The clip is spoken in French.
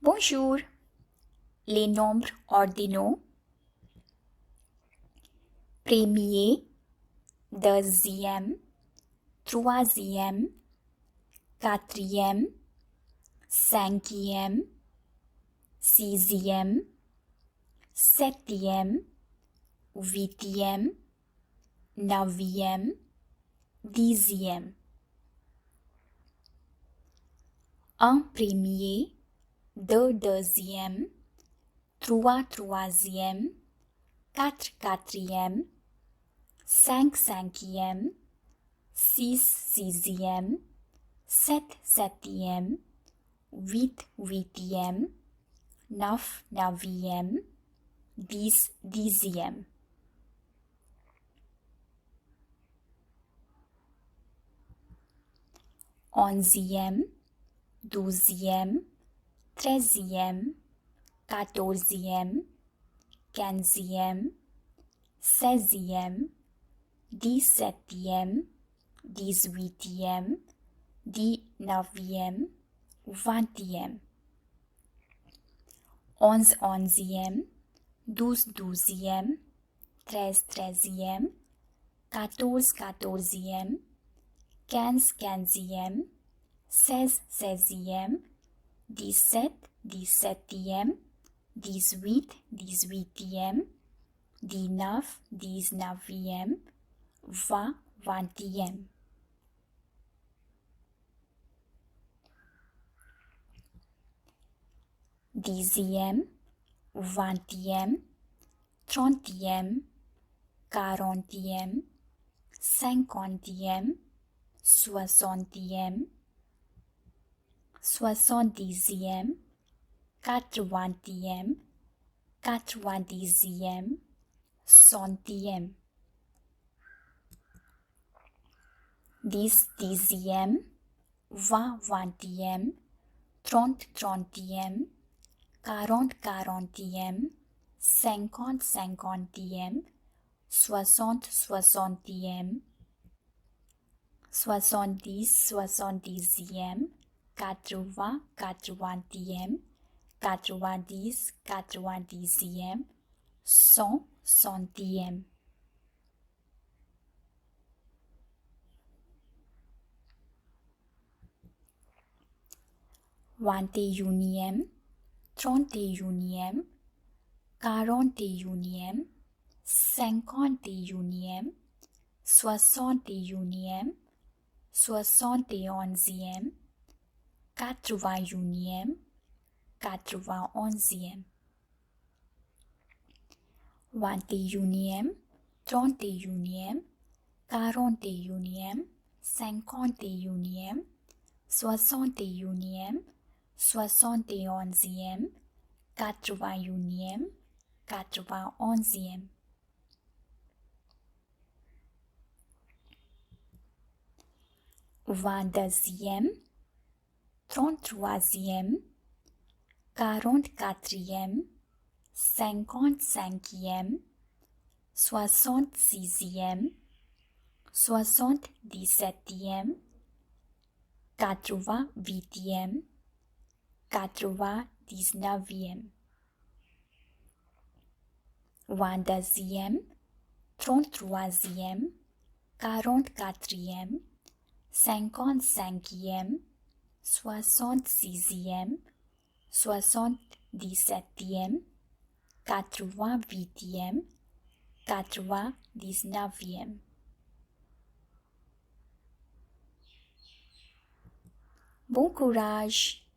Bonjour, les nombres ordinaux. Premier, deuxième, troisième, quatrième, cinquième, sixième, septième, huitième, neuvième, dixième. Un premier, deux deuxième, trois troisième, quatre quatrième, cinq cinquième, six sixième, sept septième, huit huitième, neuf neuvième, dix dixième. Onzième, douzième, treizième, quatorzième, quinzième, seizième, dix-septième, dix-huitième, dix-neuvième, vingtième. Onze onzième, douze douzième, treize treizième, quatorze quatorzième, quinze quinzième, seize seizième, dix-sept dix-septième, dix-huit dix-huitième, dix-neuf dix-neuvième, vingt vingtième. Dixième, vingtième, trentième, quarantième, cinquantième, soixantième, soixante-dixième, quatre-vingtième, quatre-vingt-dixième, centième. Dix dixième, vingt vingtième, trente trentième, quarante quarantième, cinquante cinquantième, soixante soixantième, soixante-dix soixante-dixième, quatre-vingts quatre-vingtième, quatre-vingt-dix quatre-vingt-dixième, cent centième. Vingt et unième, trente et unième, quarante et unième, cinquante et unième, soixante et unième, soixante et onzième, quatre-vingt unième, quatre-vingt-onzième. Vingt et unième, trente et unième, quarante et unième, cinquante et unième, soixante et unième, soixante et onzième, quatre-vingt unième, quatre-vingt-onzième. Vingt-deuxième, trente-troisième, quarante-quatrième, cinquante-cinquième, soixante-sixième, soixante-dix-septième, quatre-vingt-huitième, quatre-vingt-dix-neuvième. Vingt-deuxième, trente-troisième, quarante-quatrième, cinquante-cinquième, soixante-sixième, soixante-dix-septième, quatre-vingt-huitième, quatre-vingt-dix-neuvième. Bon courage!